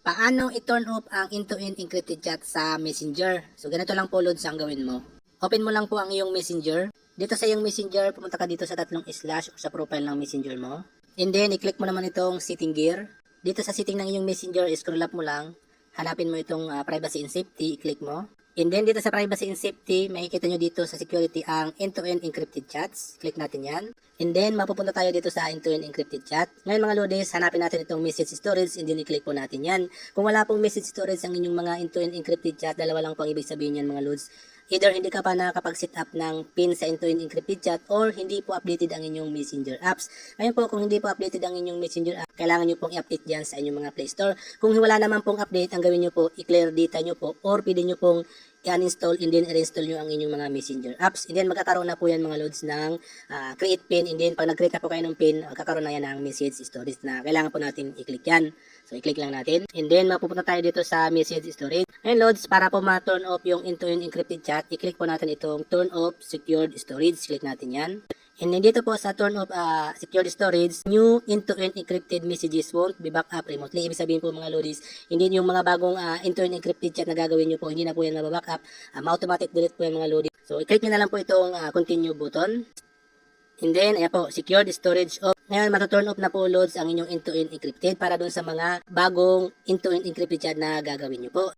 Paano i-turn off ang end-to-end encrypted chat sa Messenger? So ganito lang po Lods ang gawin mo. Open mo lang po ang iyong Messenger. Dito sa iyong Messenger, pumunta ka dito sa tatlong slash o sa profile ng Messenger mo. And then, i-click mo naman itong setting gear. Dito sa setting ng iyong Messenger, scroll up mo lang. Hanapin mo itong privacy and safety, i-click mo. And then dito sa privacy and safety, makikita nyo dito sa security ang end-to-end encrypted chats. Click natin yan. And then mapupunta tayo dito sa end-to-end encrypted chat. Ngayon mga lodis, hanapin natin itong message storage and then i-click po natin yan. Kung wala pong message storage ang inyong mga end-to-end encrypted chat, dalawa lang po ang ibig sabihin yan mga lods. Either hindi ka pa nakakapag-set up ng PIN sa end-to-end encrypted chat or hindi po updated ang inyong messenger apps. Ngayon po, kung hindi po updated ang inyong messenger app, kailangan nyo pong i-update yan sa inyong mga Play Store. Kung wala naman pong update, ang gawin nyo po, i-clear data nyo po or pwede nyo pong i-uninstall and then i-install nyo ang inyong mga messenger apps. And then magkakaroon na po yan mga loads ng create pin. And then pag nag-create na po kayo ng pin, magkakaroon na yan ng message storage na kailangan po natin i-click yan. So i-click lang natin. And then mapupunta tayo dito sa message storage. Ngayon loads, para po ma-turn off yung end-to-end encrypted chat, i-click po natin itong turn off secured storage. Click natin yan. And then dito po sa turn off secured storage, new end-to-end encrypted messages won't be back up remotely. Ibig sabihin po mga lodis, hindi yung mga bagong end-to-end encrypted chat na gagawin nyo po, hindi na po yan mababack up. Ma-automatic delete po yan mga lodis. So i-click nyo na lang po itong continue button. And then, ayan po, secured storage off. Ngayon, matuturn off na po loads ang inyong end-to-end encrypted para dun sa mga bagong end-to-end encrypted chat na gagawin nyo po.